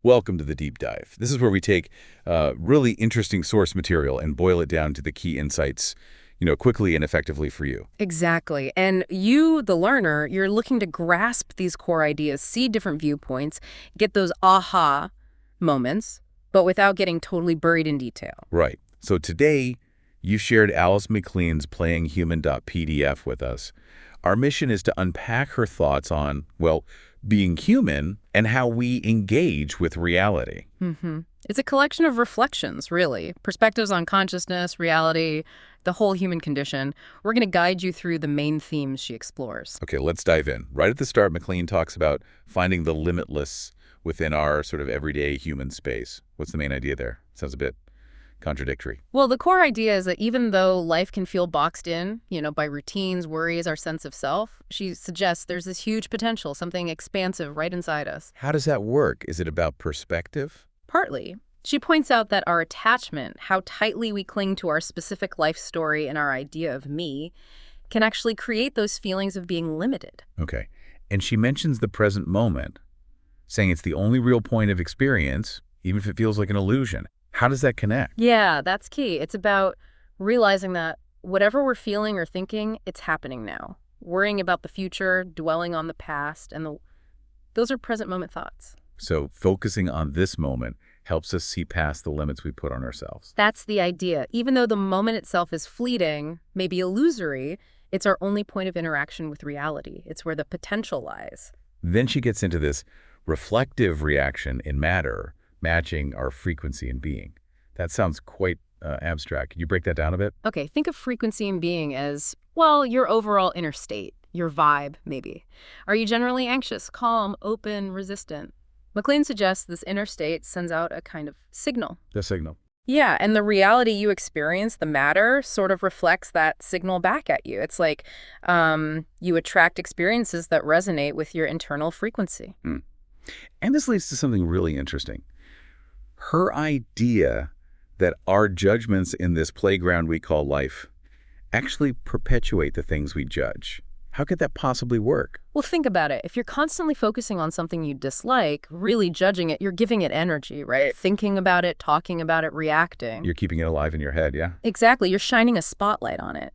Welcome to the deep dive. This is where we take really interesting source material and boil it down to the key insights, quickly and effectively for you. Exactly. And you, the learner, you're looking to grasp these core ideas, see different viewpoints, get those aha moments, but without getting totally buried in detail. Right. So today, you shared Alice McLean's playinghuman.pdf with us. Our mission is to unpack her thoughts on, well, being human and how we engage with reality. It's a collection of reflections, really. Perspectives on consciousness, reality, the whole human condition. We're going to guide you through the main themes she explores. Okay, let's dive in. Right at the start, McLean talks about finding the limitless within our sort of everyday human space. What's the main idea there? Sounds a bit contradictory. Well, the core idea is that even though life can feel boxed in, by routines, worries, our sense of self, she suggests there's this huge potential, something expansive right inside us. How does that work? Is it about perspective? Partly. She points out that our attachment, how tightly we cling to our specific life story and our idea of me, can actually create those feelings of being limited. Okay. And she mentions the present moment, saying it's the only real point of experience, even if it feels like an illusion. How does that connect? Yeah, that's key. It's about realizing that whatever we're feeling or thinking, it's happening now. Worrying about the future, dwelling on the past, and those are present moment thoughts. So focusing on this moment helps us see past the limits we put on ourselves. That's the idea. Even though the moment itself is fleeting, maybe illusory, it's our only point of interaction with reality. It's where the potential lies. Then she gets into this reflective reaction in matter, matching our frequency and being. That sounds quite abstract. Can you break that down a bit? Okay, think of frequency and being as, well, your overall inner state, your vibe, maybe. Are you generally anxious, calm, open, resistant? McLean suggests this inner state sends out a kind of signal. The signal. Yeah, and the reality you experience, the matter, sort of reflects that signal back at you. It's like you attract experiences that resonate with your internal frequency. And this leads to something really interesting. Her idea that our judgments in this playground we call life actually perpetuate the things we judge. How could that possibly work? Well, think about it. If you're constantly focusing on something you dislike, really judging it, you're giving it energy, right? Thinking about it, talking about it, reacting. You're keeping it alive in your head, yeah? Exactly. You're shining a spotlight on it.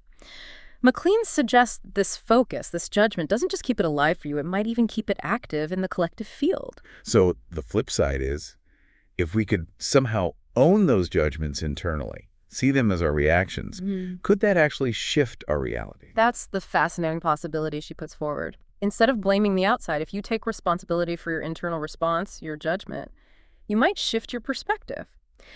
McLean suggests this focus, this judgment, doesn't just keep it alive for you. It might even keep it active in the collective field. So the flip side is, if we could somehow own those judgments internally, see them as our reactions, could that actually shift our reality? That's the fascinating possibility she puts forward. Instead of blaming the outside, if you take responsibility for your internal response, your judgment, you might shift your perspective.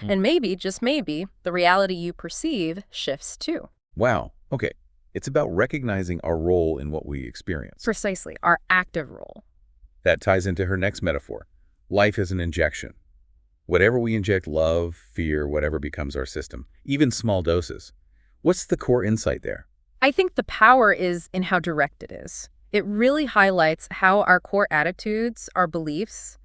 And maybe, just maybe, the reality you perceive shifts too. Wow. Okay. It's about recognizing our role in what we experience. Precisely, our active role. That ties into her next metaphor. Life is an injection. Whatever we inject, love, fear, whatever becomes our system, even small doses. What's the core insight there? I think the power is in how direct it is. It really highlights how our core attitudes, our beliefs,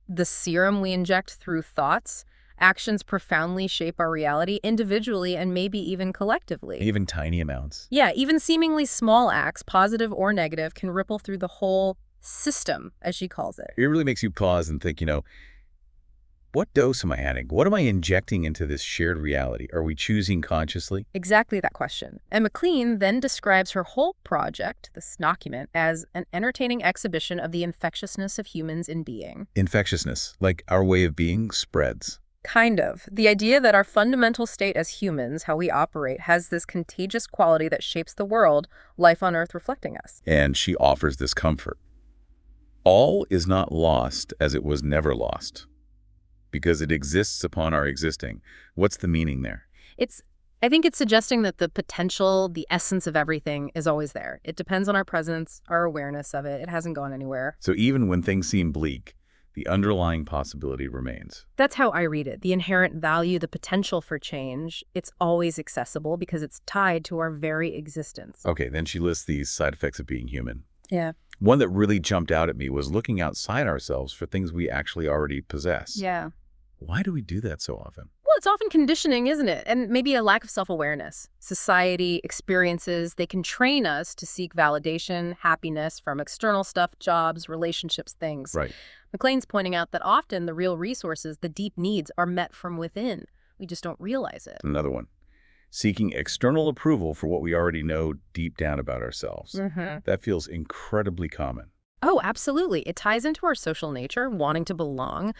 the serum we inject through thoughts, actions profoundly shape our reality individually and maybe even collectively. Even tiny amounts. Yeah, even seemingly small acts, positive or negative, can ripple through the whole system, as she calls it. It really makes you pause and think, what dose am I adding? What am I injecting into this shared reality? Are we choosing consciously? Exactly that question. And McLean then describes her whole project, this document, as an entertaining exhibition of the infectiousness of humans in being. Infectiousness, like our way of being, spreads. Kind of. The idea that our fundamental state as humans, how we operate, has this contagious quality that shapes the world, life on Earth reflecting us. And she offers this comfort. All is not lost as it was never lost, because it exists upon our existing. What's the meaning there? I think it's suggesting that the potential, the essence of everything is always there. It depends on our presence, our awareness of it. It hasn't gone anywhere. So even when things seem bleak, the underlying possibility remains. That's how I read it. The inherent value, the potential for change, it's always accessible because it's tied to our very existence. Okay, then she lists these side effects of being human. Yeah. One that really jumped out at me was looking outside ourselves for things we actually already possess. Yeah. Why do we do that so often? Well, It's often conditioning, isn't it? And maybe a lack of self-awareness. Society, experiences, they can train us to seek validation, happiness from external stuff, jobs, relationships, things. Right. McLean's pointing out that often the real resources, the deep needs, are met from within. We just don't realize it. Another one. Seeking external approval for what we already know deep down about ourselves. That feels incredibly common. Oh, absolutely. It ties into our social nature, wanting to belong.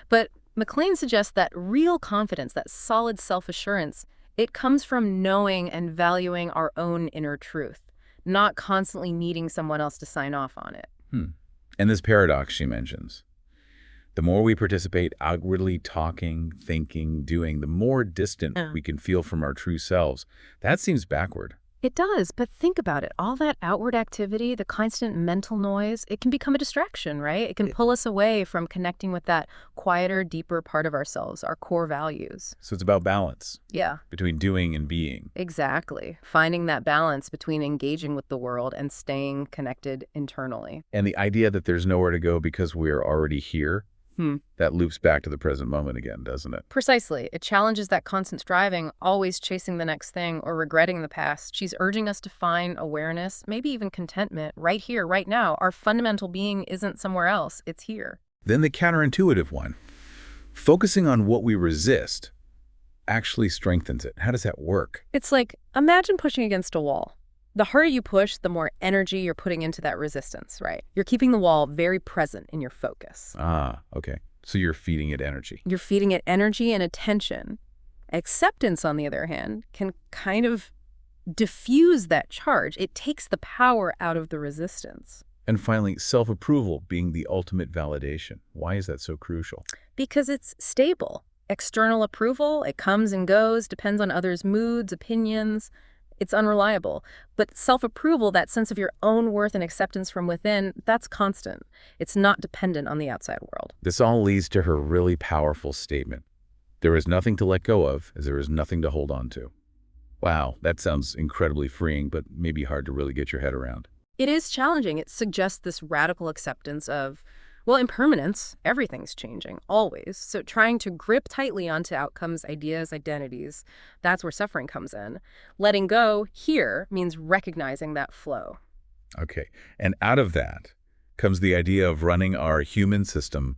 But McLean suggests that real confidence, that solid self-assurance, it comes from knowing and valuing our own inner truth, not constantly needing someone else to sign off on it. And this paradox she mentions. The more we participate outwardly talking, thinking, doing, the more distant we can feel from our true selves. That seems backward. It does, but think about it. All that outward activity, the constant mental noise, it can become a distraction, right? It can pull us away from connecting with that quieter, deeper part of ourselves, our core values. So it's about balance. Yeah. Between doing and being. Exactly. Finding that balance between engaging with the world and staying connected internally. And the idea that there's nowhere to go because we're already here, that loops back to the present moment again, doesn't it? Precisely. It challenges that constant striving, always chasing the next thing or regretting the past. She's urging us to find awareness, maybe even contentment, right here, right now. Our fundamental being isn't somewhere else. It's here. Then the counterintuitive one. Focusing on what we resist actually strengthens it. How does that work? It's like, imagine pushing against a wall. The harder you push, the more energy you're putting into that resistance, right? You're keeping the wall very present in your focus. Ah, okay. So you're feeding it energy. You're feeding it energy and attention. Acceptance, on the other hand, can kind of diffuse that charge. It takes the power out of the resistance. And finally, self-approval being the ultimate validation. Why is that so crucial? Because it's stable. External approval, it comes and goes, depends on others' moods, opinions. It's unreliable. But self-approval, that sense of your own worth and acceptance from within, that's constant. It's not dependent on the outside world. This all leads to her really powerful statement. There is nothing to let go of, as there is nothing to hold on to. Wow, that sounds incredibly freeing, but maybe hard to really get your head around. It is challenging. It suggests this radical acceptance of, well, impermanence. Everything's changing, always. So trying to grip tightly onto outcomes, ideas, identities, that's where suffering comes in. Letting go here means recognizing that flow. Okay, and out of that comes the idea of running our human system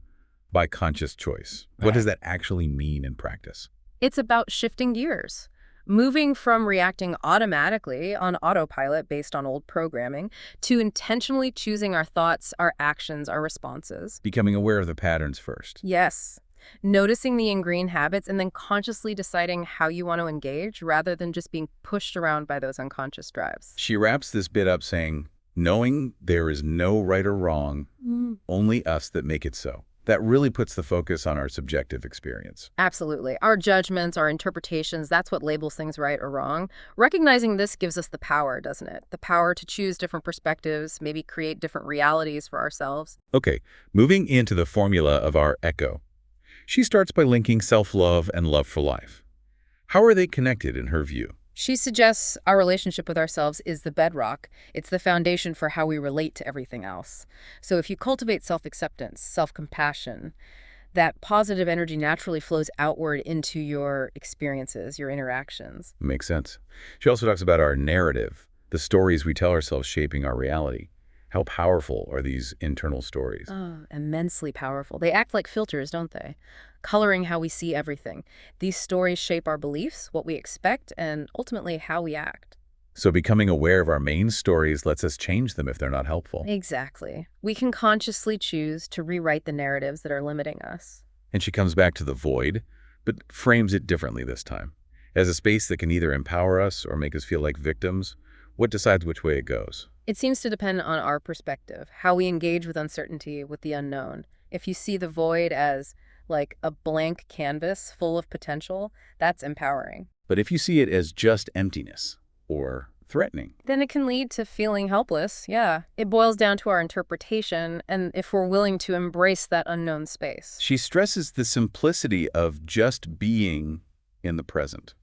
by conscious choice. What does that actually mean in practice? It's about shifting gears. Moving from reacting automatically on autopilot based on old programming to intentionally choosing our thoughts, our actions, our responses. Becoming aware of the patterns first. Yes. Noticing the ingrained habits and then consciously deciding how you want to engage rather than just being pushed around by those unconscious drives. She wraps this bit up saying, knowing there is no right or wrong, only us that make it so. That really puts the focus on our subjective experience. Absolutely. Our judgments, our interpretations, that's what labels things right or wrong. Recognizing this gives us the power, doesn't it? The power to choose different perspectives, maybe create different realities for ourselves. Okay, moving into the formula of our echo. She starts by linking self-love and love for life. How are they connected in her view? She suggests our relationship with ourselves is the bedrock. It's the foundation for how we relate to everything else. So if you cultivate self-acceptance, self-compassion, that positive energy naturally flows outward into your experiences, your interactions. Makes sense. She also talks about our narrative, the stories we tell ourselves shaping our reality. How powerful are these internal stories? Oh, immensely powerful. They act like filters, don't they? Coloring how we see everything. These stories shape our beliefs, what we expect, and ultimately how we act. So becoming aware of our main stories lets us change them if they're not helpful. Exactly. We can consciously choose to rewrite the narratives that are limiting us. And she comes back to the void, but frames it differently this time. As a space that can either empower us or make us feel like victims. What decides which way it goes? It seems to depend on our perspective, how we engage with uncertainty, with the unknown. If you see the void as like a blank canvas full of potential, that's empowering. But if you see it as just emptiness or threatening, then it can lead to feeling helpless. Yeah, it boils down to our interpretation and if we're willing to embrace that unknown space. She stresses the simplicity of just being in the present.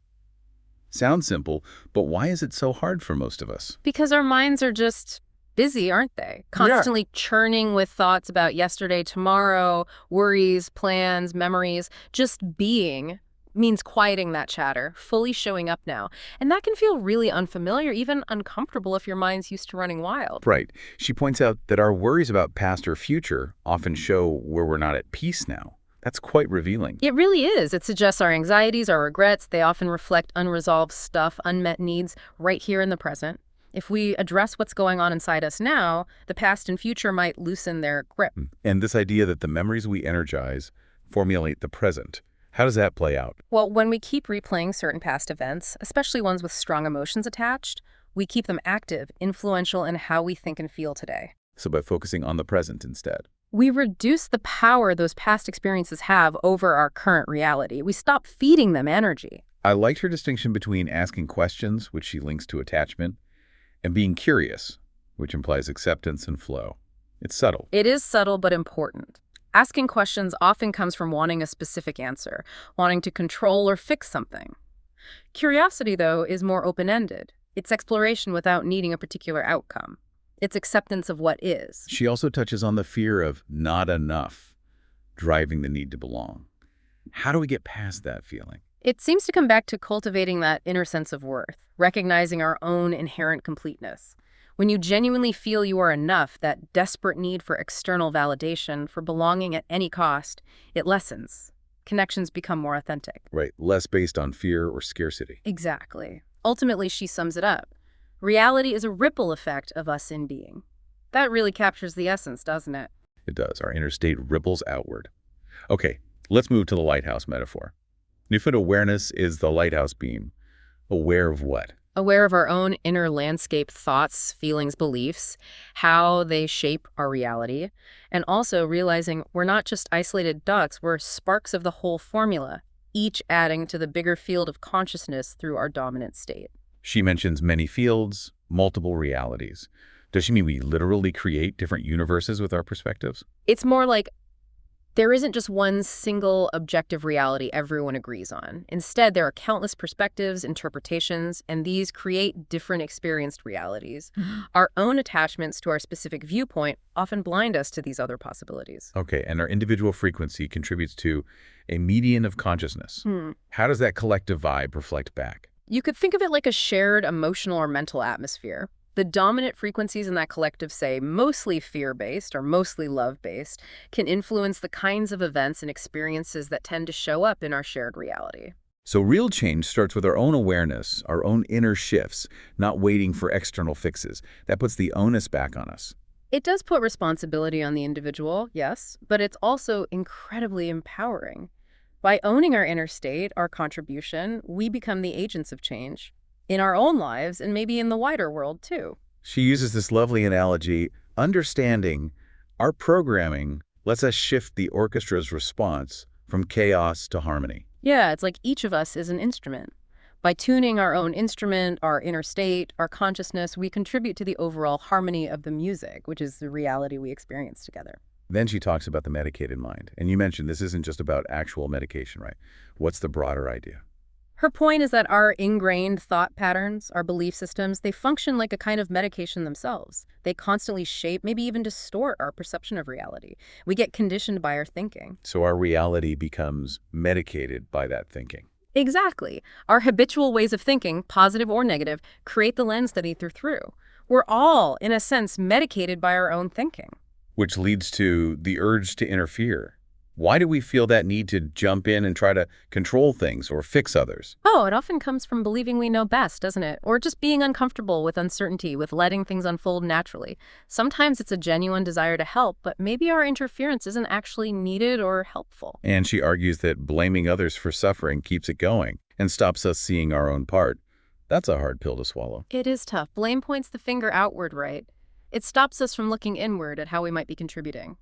Sounds simple, but why is it so hard for most of us? Because our minds are just busy, aren't they? Constantly churning with thoughts about yesterday, tomorrow, worries, plans, memories. Just being means quieting that chatter, fully showing up now. And that can feel really unfamiliar, even uncomfortable if your mind's used to running wild. Right. She points out that our worries about past or future often show where we're not at peace now. That's quite revealing. It really is. It suggests our anxieties, our regrets, they often reflect unresolved stuff, unmet needs, right here in the present. If we address what's going on inside us now, the past and future might loosen their grip. And this idea that the memories we energize formulate the present, how does that play out? Well, when we keep replaying certain past events, especially ones with strong emotions attached, we keep them active, influential in how we think and feel today. So by focusing on the present instead. We reduce the power those past experiences have over our current reality. We stop feeding them energy. I liked her distinction between asking questions, which she links to attachment, and being curious, which implies acceptance and flow. It's subtle. It is subtle but important. Asking questions often comes from wanting a specific answer, wanting to control or fix something. Curiosity, though, is more open-ended. It's exploration without needing a particular outcome. It's acceptance of what is. She also touches on the fear of not enough, driving the need to belong. How do we get past that feeling? It seems to come back to cultivating that inner sense of worth, recognizing our own inherent completeness. When you genuinely feel you are enough, that desperate need for external validation, for belonging at any cost, it lessens. Connections become more authentic. Right, less based on fear or scarcity. Exactly. Ultimately, she sums it up. Reality is a ripple effect of us in being. That really captures the essence, doesn't it? It does. Our inner state ripples outward. Okay, let's move to the lighthouse metaphor. Newfound awareness is the lighthouse beam. Aware of what? Aware of our own inner landscape, thoughts, feelings, beliefs, how they shape our reality, and also realizing we're not just isolated ducks, we're sparks of the whole formula, each adding to the bigger field of consciousness through our dominant state. She mentions many fields, multiple realities. Does she mean we literally create different universes with our perspectives? It's more like there isn't just one single objective reality everyone agrees on. Instead, there are countless perspectives, interpretations, and these create different experienced realities. Our own attachments to our specific viewpoint often blind us to these other possibilities. Okay, and our individual frequency contributes to a median of consciousness. How does that collective vibe reflect back? You could think of it like a shared emotional or mental atmosphere. The dominant frequencies in that collective, say, mostly fear-based or mostly love-based, can influence the kinds of events and experiences that tend to show up in our shared reality. So real change starts with our own awareness, our own inner shifts, not waiting for external fixes. That puts the onus back on us. It does put responsibility on the individual, yes, but it's also incredibly empowering. By owning our inner state, our contribution, we become the agents of change in our own lives and maybe in the wider world, too. She uses this lovely analogy, understanding our programming lets us shift the orchestra's response from chaos to harmony. Yeah, it's like each of us is an instrument. By tuning our own instrument, our inner state, our consciousness, we contribute to the overall harmony of the music, which is the reality we experience together. Then she talks about the medicated mind. And you mentioned this isn't just about actual medication, right? What's the broader idea? Her point is that our ingrained thought patterns, our belief systems, they function like a kind of medication themselves. They constantly shape, maybe even distort our perception of reality. We get conditioned by our thinking. So our reality becomes medicated by that thinking. Exactly. Our habitual ways of thinking, positive or negative, create the lens that ether through. We're all, in a sense, medicated by our own thinking. Which leads to the urge to interfere. Why do we feel that need to jump in and try to control things or fix others? Oh, it often comes from believing we know best, doesn't it? Or just being uncomfortable with uncertainty, with letting things unfold naturally. Sometimes it's a genuine desire to help, but maybe our interference isn't actually needed or helpful. And she argues that blaming others for suffering keeps it going and stops us seeing our own part. That's a hard pill to swallow. It is tough. Blame points the finger outward, right? It stops us from looking inward at how we might be contributing.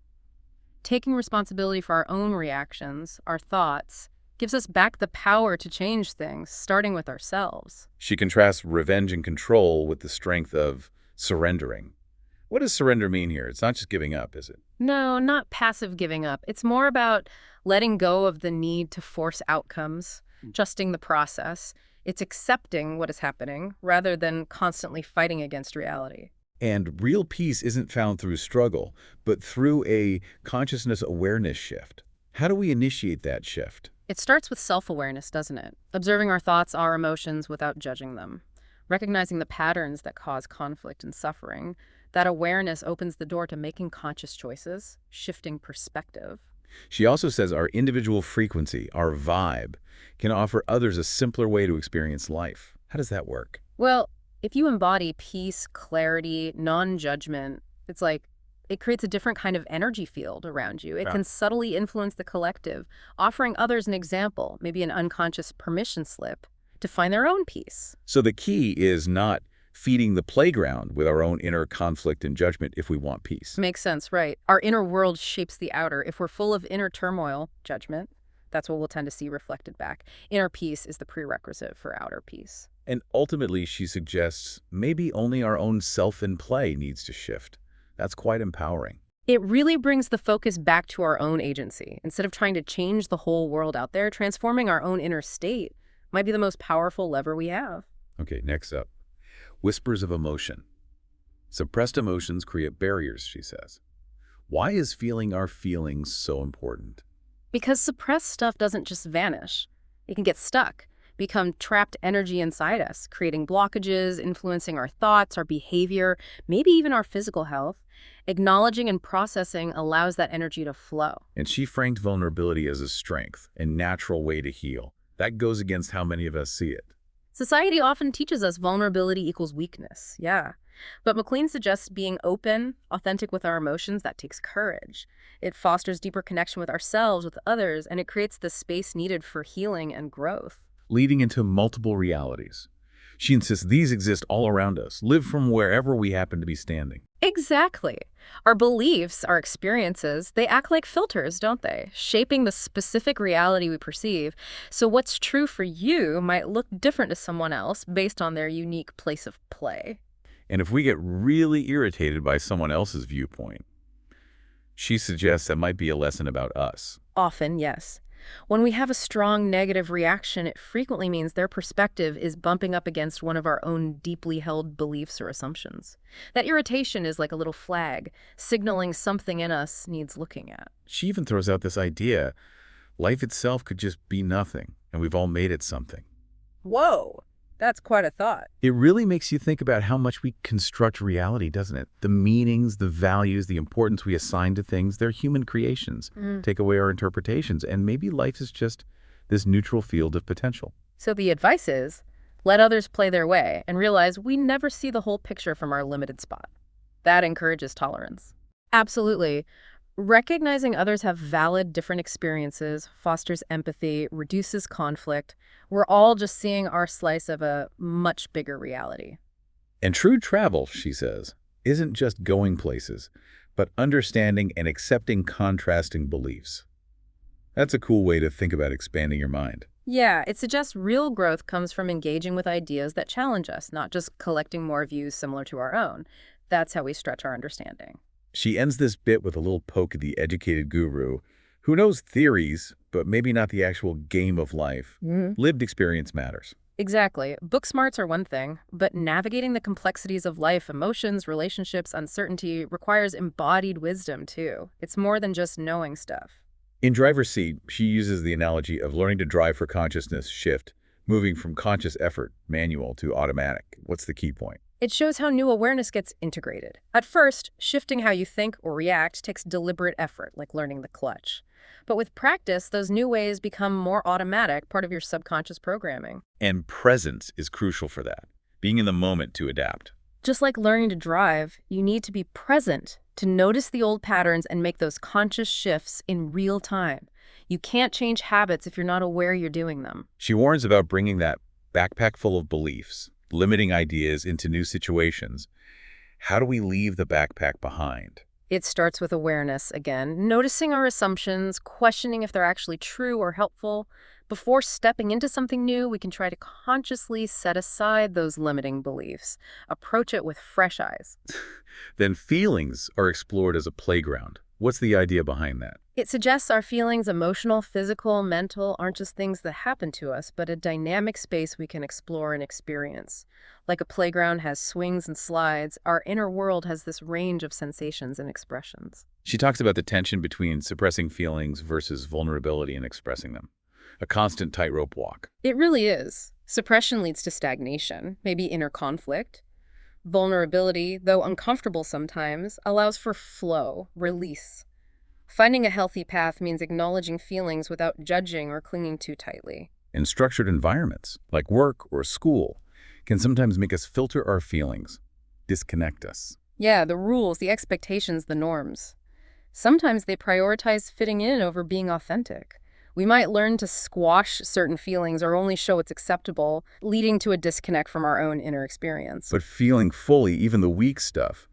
Taking responsibility for our own reactions, our thoughts, gives us back the power to change things, starting with ourselves. She contrasts revenge and control with the strength of surrendering. What does surrender mean here? It's not just giving up, is it? No, not passive giving up. It's more about letting go of the need to force outcomes, trusting the process. It's accepting what is happening rather than constantly fighting against reality. And real peace isn't found through struggle, but through a consciousness awareness shift. How do we initiate that shift? It starts with self-awareness, doesn't it? Observing our thoughts, our emotions without judging them. Recognizing the patterns that cause conflict and suffering. That awareness opens the door to making conscious choices, shifting perspective. She also says our individual frequency, our vibe, can offer others a simpler way to experience life. How does that work? Well, if you embody peace, clarity, non-judgment, it's like it creates a different kind of energy field around you. It Yeah. can subtly influence the collective, offering others an example, maybe an unconscious permission slip, to find their own peace. So the key is not feeding the playground with our own inner conflict and judgment if we want peace. Makes sense, right? Our inner world shapes the outer. If we're full of inner turmoil, judgment, that's what we'll tend to see reflected back. Inner peace is the prerequisite for outer peace. And ultimately, she suggests maybe only our own self in play needs to shift. That's quite empowering. It really brings the focus back to our own agency. Instead of trying to change the whole world out there, transforming our own inner state might be the most powerful lever we have. Okay, next up. Whispers of emotion. Suppressed emotions create barriers, she says. Why is feeling our feelings so important? Because suppressed stuff doesn't just vanish. It can get stuck, become trapped energy inside us, creating blockages, influencing our thoughts, our behavior, maybe even our physical health. Acknowledging and processing allows that energy to flow. And she framed vulnerability as a strength, a natural way to heal. That goes against how many of us see it. Society often teaches us vulnerability equals weakness, yeah. But McLean suggests being open, authentic with our emotions, that takes courage. It fosters deeper connection with ourselves, with others, and it creates the space needed for healing and growth. Leading into multiple realities. She insists these exist all around us, live from wherever we happen to be standing. Exactly. Our beliefs, our experiences, they act like filters, don't they? Shaping the specific reality we perceive. So what's true for you might look different to someone else based on their unique place of play. And if we get really irritated by someone else's viewpoint, she suggests that might be a lesson about us. Often, yes. When we have a strong negative reaction, it frequently means their perspective is bumping up against one of our own deeply held beliefs or assumptions. That irritation is like a little flag, signaling something in us needs looking at. She even throws out this idea, life itself could just be nothing, and we've all made it something. Whoa, that's quite a thought. It really makes you think about how much we construct reality, doesn't it? The meanings, the values, the importance we assign to things, they're human creations. Take away our interpretations, and maybe life is just this neutral field of potential. So the advice is, let others play their way and realize we never see the whole picture from our limited spot. That encourages tolerance. Absolutely. Recognizing others have valid, different experiences fosters empathy, reduces conflict. We're all just seeing our slice of a much bigger reality. And true travel, she says, isn't just going places, but understanding and accepting contrasting beliefs. That's a cool way to think about expanding your mind. Yeah, it suggests real growth comes from engaging with ideas that challenge us, not just collecting more views similar to our own. That's how we stretch our understanding. She ends this bit with a little poke at the educated guru, who knows theories, but maybe not the actual game of life. Lived experience matters. Exactly. Book smarts are one thing, but navigating the complexities of life, emotions, relationships, uncertainty requires embodied wisdom, too. It's more than just knowing stuff. In Driver's Seat, she uses the analogy of learning to drive for consciousness shift, moving from conscious effort, manual, to automatic. What's the key point? It shows how new awareness gets integrated. At first, shifting how you think or react takes deliberate effort, like learning the clutch. But with practice, those new ways become more automatic, part of your subconscious programming. And presence is crucial for that, being in the moment to adapt. Just like learning to drive, you need to be present to notice the old patterns and make those conscious shifts in real time. You can't change habits if you're not aware you're doing them. She warns about bringing that backpack full of beliefs, limiting ideas into new situations. How do we leave the backpack behind? It starts with awareness again, noticing our assumptions, questioning if they're actually true or helpful. Before stepping into something new, we can try to consciously set aside those limiting beliefs, approach it with fresh eyes. Then feelings are explored as a playground. What's the idea behind that? It suggests our feelings, emotional, physical, mental, aren't just things that happen to us, but a dynamic space we can explore and experience. Like a playground has swings and slides, our inner world has this range of sensations and expressions. She talks about the tension between suppressing feelings versus vulnerability and expressing them. a constant tightrope walk. It really is. Suppression leads to stagnation, maybe inner conflict. Vulnerability, though uncomfortable sometimes, allows for flow, release. Finding a healthy path means acknowledging feelings without judging or clinging too tightly. In structured environments, like work or school, can sometimes make us filter our feelings, disconnect us. Yeah, the rules, the expectations, the norms. Sometimes they prioritize fitting in over being authentic. We might learn to squash certain feelings or only show what's acceptable, leading to a disconnect from our own inner experience. But feeling fully, even the weak stuff,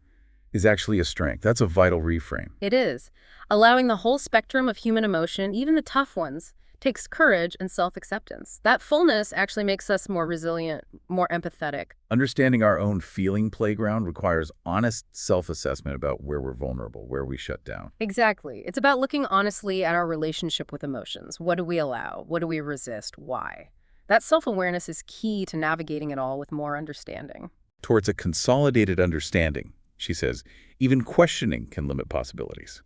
is actually a strength. That's a vital reframe. It is. Allowing the whole spectrum of human emotion, even the tough ones, takes courage and self-acceptance. That fullness actually makes us more resilient, more empathetic. Understanding our own feeling playground requires honest self-assessment about where we're vulnerable, where we shut down. Exactly. It's about looking honestly at our relationship with emotions. What do we allow? What do we resist? Why? That self-awareness is key to navigating it all with more understanding. Towards a consolidated understanding, she says, even questioning can limit possibilities.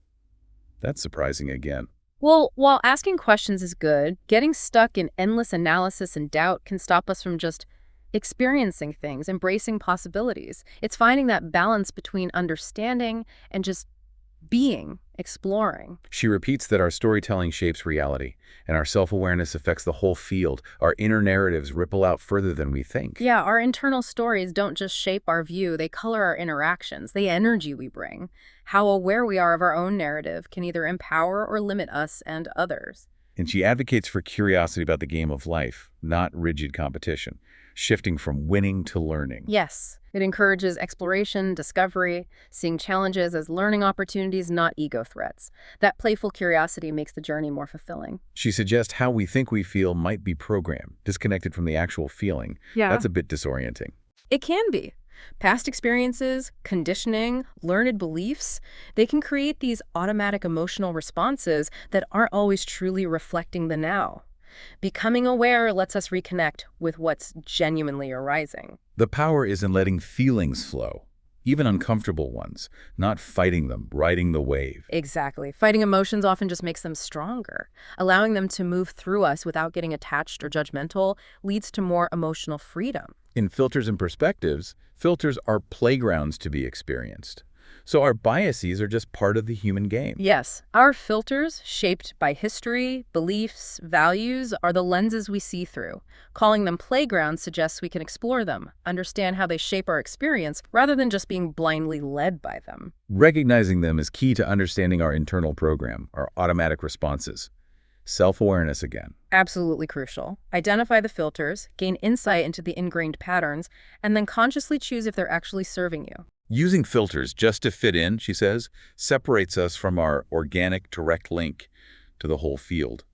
That's surprising again. Well, while asking questions is good, getting stuck in endless analysis and doubt can stop us from just experiencing things, embracing possibilities. It's finding that balance between understanding and just being, exploring. She repeats that our storytelling shapes reality, and our self-awareness affects the whole field. Our inner narratives ripple out further than we think. Yeah, our internal stories don't just shape our view, they color our interactions, the energy we bring. How aware we are of our own narrative can either empower or limit us and others. And she advocates for curiosity about the game of life, not rigid competition, shifting from winning to learning. Yes, it encourages exploration, discovery, seeing challenges as learning opportunities, not ego threats. That playful curiosity makes the journey more fulfilling. She suggests how we think we feel might be programmed, disconnected from the actual feeling. Yeah. That's a bit disorienting. It can be. Past experiences, conditioning, learned beliefs, they can create these automatic emotional responses that aren't always truly reflecting the now. Becoming aware lets us reconnect with what's genuinely arising. The power is in letting feelings flow, even uncomfortable ones, not fighting them, riding the wave. Exactly. Fighting emotions often just makes them stronger. Allowing them to move through us without getting attached or judgmental leads to more emotional freedom. In Filters and Perspectives, filters are playgrounds to be experienced. So our biases are just part of the human game. Yes, our filters, shaped by history, beliefs, values, are the lenses we see through. Calling them playgrounds suggests we can explore them, understand how they shape our experience, rather than just being blindly led by them. Recognizing them is key to understanding our internal program, our automatic responses. Self-awareness again. Absolutely crucial. Identify the filters, gain insight into the ingrained patterns, and then consciously choose if they're actually serving you. Using filters just to fit in, she says, separates us from our organic, direct link to the whole field.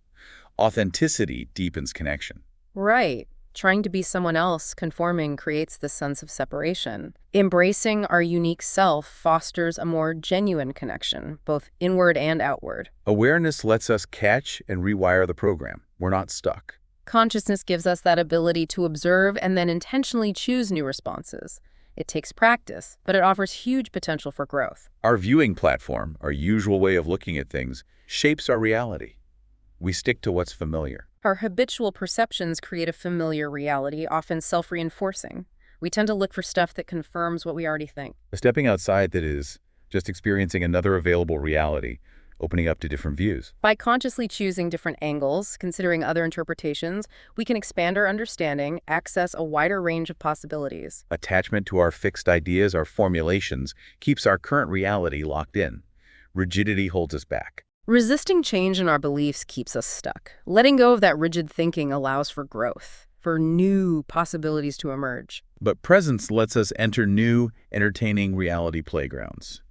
Authenticity deepens connection. Right. Trying to be someone else, conforming, creates this sense of separation. Embracing our unique self fosters a more genuine connection, both inward and outward. Awareness lets us catch and rewire the program. We're not stuck. Consciousness gives us that ability to observe and then intentionally choose new responses. It takes practice, but it offers huge potential for growth. Our viewing platform, our usual way of looking at things, shapes our reality. We stick to what's familiar. Our habitual perceptions create a familiar reality, often self-reinforcing. We tend to look for stuff that confirms what we already think. Stepping outside, that is, just experiencing another available reality, opening up to different views. By consciously choosing different angles, considering other interpretations, we can expand our understanding, access a wider range of possibilities. Attachment to our fixed ideas, our formulations, keeps our current reality locked in. Rigidity holds us back. Resisting change in our beliefs keeps us stuck. Letting go of that rigid thinking allows for growth, for new possibilities to emerge. But presence lets us enter new, entertaining reality playgrounds.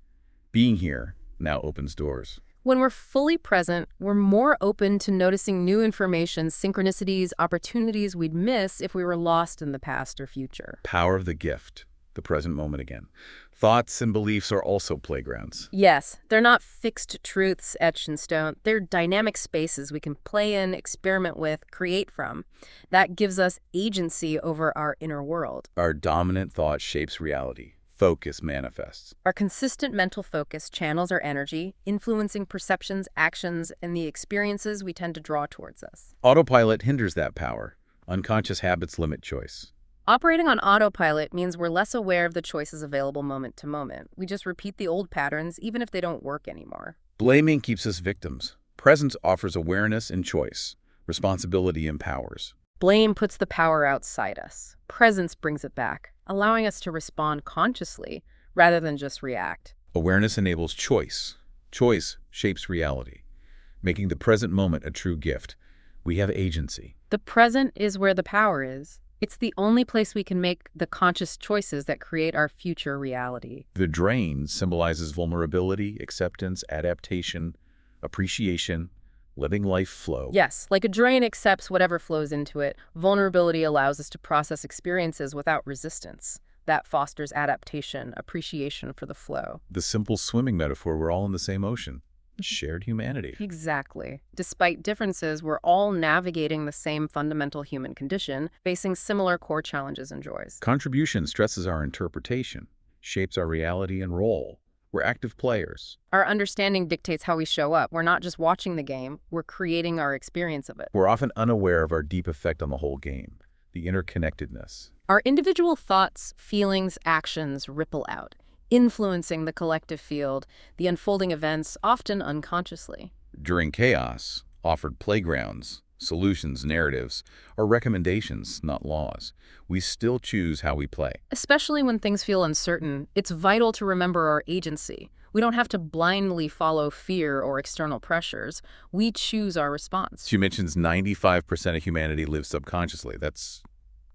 Being here now opens doors. When we're fully present, we're more open to noticing new information, synchronicities, opportunities we'd miss if we were lost in the past or future. Power of the gift, the present moment again. Thoughts and beliefs are also playgrounds. Yes, they're not fixed truths etched in stone. They're dynamic spaces we can play in, experiment with, create from. That gives us agency over our inner world. Our dominant thought shapes reality. focus manifests. Our consistent mental focus channels our energy, influencing perceptions, actions, and the experiences we tend to draw towards us. Autopilot hinders that power. Unconscious habits limit choice. Operating on autopilot means we're less aware of the choices available moment to moment. We just repeat the old patterns, even if they don't work anymore. Blaming keeps us victims. Presence offers awareness and choice. Responsibility empowers. Blame puts the power outside us. Presence brings it back, allowing us to respond consciously rather than just react. Awareness enables choice. Choice shapes reality, making the present moment a true gift. We have agency. The present is where the power is. It's the only place we can make the conscious choices that create our future reality. The drain symbolizes vulnerability, acceptance, adaptation, appreciation, letting life flow. Yes, like a drain accepts whatever flows into it, vulnerability allows us to process experiences without resistance. That fosters adaptation, appreciation for the flow. The simple swimming metaphor, we're all in the same ocean. Shared humanity. Exactly. Despite differences, we're all navigating the same fundamental human condition, facing similar core challenges and joys. Contribution stresses our interpretation, shapes our reality and role. We're active players. Our understanding dictates how we show up. We're not just watching the game, we're creating our experience of it. We're often unaware of our deep effect on the whole game, the interconnectedness. Our individual thoughts, feelings, actions ripple out, influencing the collective field, the unfolding events, often unconsciously. During chaos, offered playgrounds, solutions, narratives, or recommendations, not laws. We still choose how we play. Especially when things feel uncertain, it's vital to remember our agency. We don't have to blindly follow fear or external pressures. We choose our response. She mentions 95% of humanity lives subconsciously. That's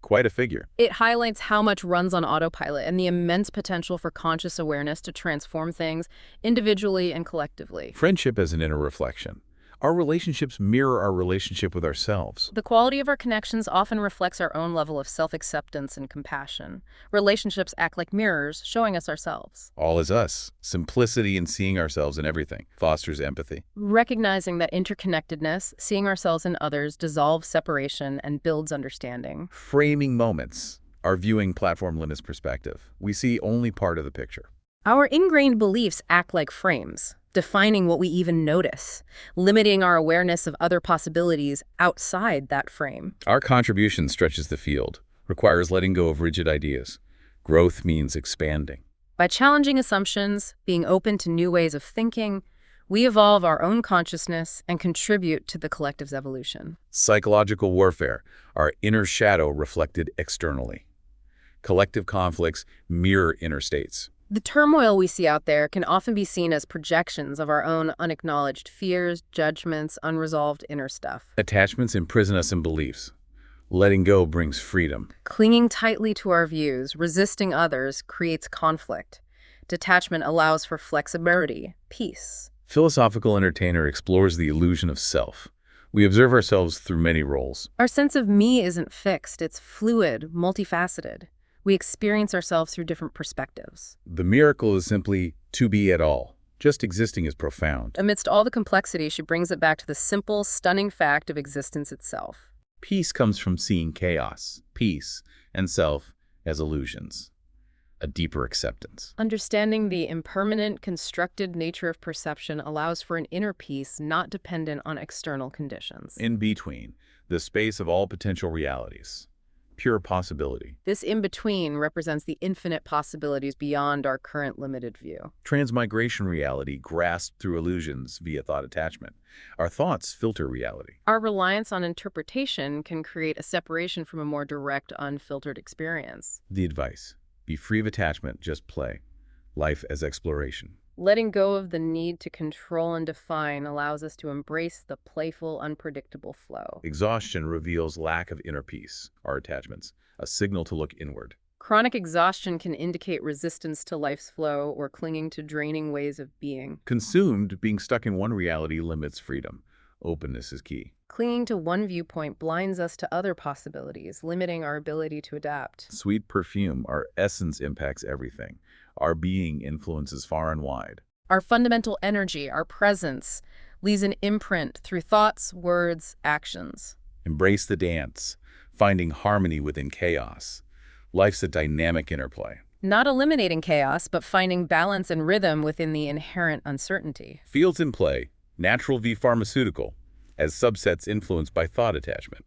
quite a figure. It highlights how much runs on autopilot and the immense potential for conscious awareness to transform things individually and collectively. Friendship as an inner reflection. Our relationships mirror our relationship with ourselves. The quality of our connections often reflects our own level of self-acceptance and compassion. Relationships act like mirrors, showing us ourselves. All is us. Simplicity in seeing ourselves in everything fosters empathy. Recognizing that interconnectedness, seeing ourselves in others, dissolves separation and builds understanding. Framing moments. Our viewing platform limits perspective. We see only part of the picture. Our ingrained beliefs act like frames, defining what we even notice, limiting our awareness of other possibilities outside that frame. Our contribution stretches the field, requires letting go of rigid ideas. Growth means expanding. By challenging assumptions, being open to new ways of thinking, we evolve our own consciousness and contribute to the collective's evolution. Psychological warfare, our inner shadow reflected externally. Collective conflicts mirror inner states. The turmoil we see out there can often be seen as projections of our own unacknowledged fears, judgments, unresolved inner stuff. Attachments imprison us in beliefs. Letting go brings freedom. Clinging tightly to our views, resisting others, creates conflict. Detachment allows for flexibility, peace. Philosophical entertainer explores the illusion of self. We observe ourselves through many roles. Our sense of me isn't fixed, it's fluid, multifaceted. We experience ourselves through different perspectives. The miracle is simply to be at all. Just existing is profound. Amidst all the complexity, she brings it back to the simple, stunning fact of existence itself. Peace comes from seeing chaos, peace, and self as illusions. A deeper acceptance. Understanding the impermanent, constructed nature of perception allows for an inner peace not dependent on external conditions. In between, the space of all potential realities. Pure possibility. This in-between represents the infinite possibilities beyond our current limited view. Transmigration reality grasped through illusions via thought attachment. Our thoughts filter reality. Our reliance on interpretation can create a separation from a more direct, unfiltered experience. The advice: be free of attachment, just play. Life as exploration. Letting go of the need to control and define allows us to embrace the playful, unpredictable flow. Exhaustion reveals lack of inner peace, our attachments, a signal to look inward. Chronic exhaustion can indicate resistance to life's flow or clinging to draining ways of being. Consumed, being stuck in one reality limits freedom. Openness is key. Clinging to one viewpoint blinds us to other possibilities, limiting our ability to adapt. Sweet perfume, our essence impacts everything. Our being influences far and wide. Our fundamental energy, our presence, leaves an imprint through thoughts, words, actions. Embrace the dance, finding harmony within chaos. Life's a dynamic interplay. Not eliminating chaos, but finding balance and rhythm within the inherent uncertainty. Fields in play, natural v pharmaceutical, as subsets influenced by thought attachment.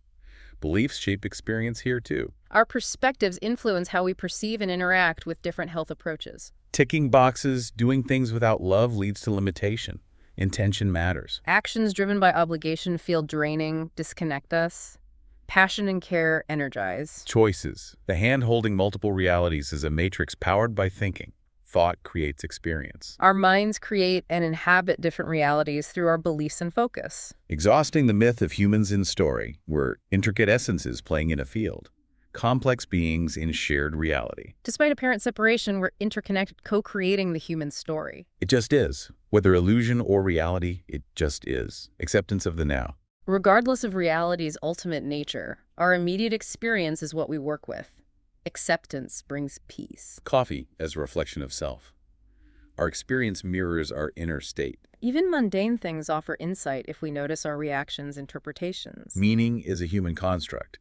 Beliefs shape experience here too. Our perspectives influence how we perceive and interact with different health approaches. Ticking boxes, doing things without love leads to limitation. Intention matters. Actions driven by obligation feel draining, disconnect us. Passion and care energize. Choices. The hand holding multiple realities is a matrix powered by thinking. Thought creates experience. Our minds create and inhabit different realities through our beliefs and focus. Exhausting the myth of humans in story, we're intricate essences playing in a field. Complex beings in shared reality. Despite apparent separation, we're interconnected, co-creating the human story. It just is. Whether illusion or reality, it just is. Acceptance of the now. Regardless of reality's ultimate nature, our immediate experience is what we work with. Acceptance brings peace. Coffee as a reflection of self. Our experience mirrors our inner state. Even mundane things offer insight if we notice our reactions, interpretations. Meaning is a human construct.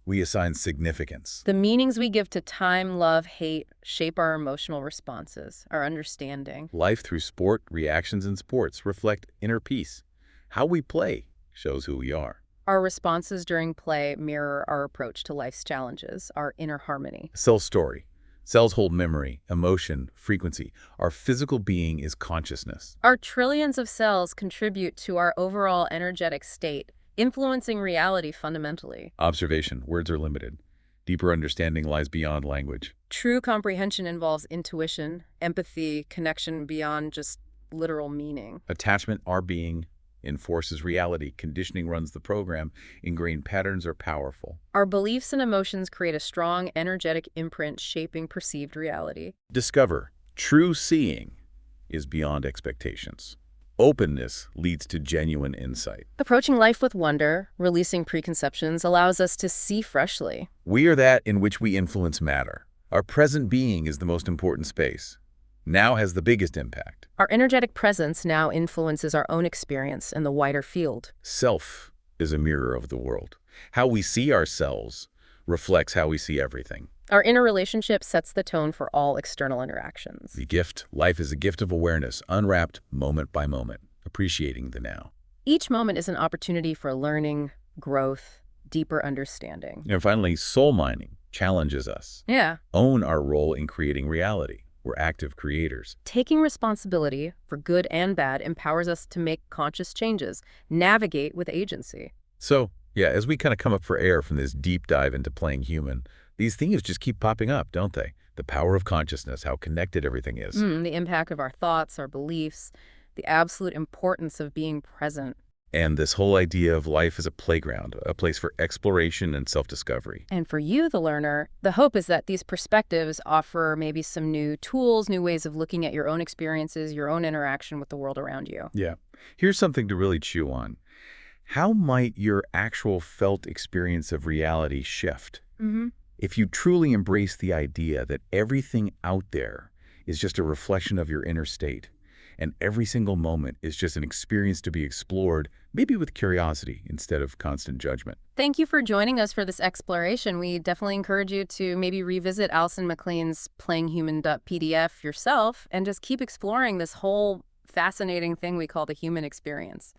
We assign significance. The meanings we give to time, love, hate shape our emotional responses, our understanding. Life through sport, reactions in sports reflect inner peace. How we play shows who we are. Our responses during play mirror our approach to life's challenges, our inner harmony. Cell story. Cells hold memory, emotion, frequency. Our physical being is consciousness. Our trillions of cells contribute to our overall energetic state, influencing reality fundamentally. Observation. Words are limited. Deeper understanding lies beyond language. True comprehension involves intuition, empathy, connection beyond just literal meaning. Attachment, our being, enforces reality. Conditioning runs the program. Ingrained patterns are powerful. Our beliefs and emotions create a strong, energetic imprint shaping perceived reality. Discover. True seeing is beyond expectations. Openness leads to genuine insight. Approaching life with wonder, releasing preconceptions, allows us to see freshly. We are that in which we influence matter. Our present being is the most important space. Now has the biggest impact. Our energetic presence now influences our own experience in the wider field. Self is a mirror of the world. How we see ourselves reflects how we see everything. Our inner relationship sets the tone for all external interactions. The gift. Life is a gift of awareness, unwrapped moment by moment, appreciating the now. Each moment is an opportunity for learning, growth, deeper understanding. And finally, soul mining challenges us. Yeah. Own our role in creating reality. We're active creators. Taking responsibility for good and bad empowers us to make conscious changes, navigate with agency. So, yeah, as we kind of come up for air from this deep dive into playing human, these themes just keep popping up, don't they? The power of consciousness, how connected everything is. The impact of our thoughts, our beliefs, the absolute importance of being present. And this whole idea of life as a playground, a place for exploration and self-discovery. And for you, the learner, the hope is that these perspectives offer maybe some new tools, new ways of looking at your own experiences, your own interaction with the world around you. Yeah. Here's something to really chew on. How might your actual felt experience of reality shift? If you truly embrace the idea that everything out there is just a reflection of your inner state, and every single moment is just an experience to be explored, maybe with curiosity instead of constant judgment. Thank you for joining us for this exploration. We definitely encourage you to maybe revisit Alison McLean's playinghuman.pdf yourself and just keep exploring this whole fascinating thing we call the human experience.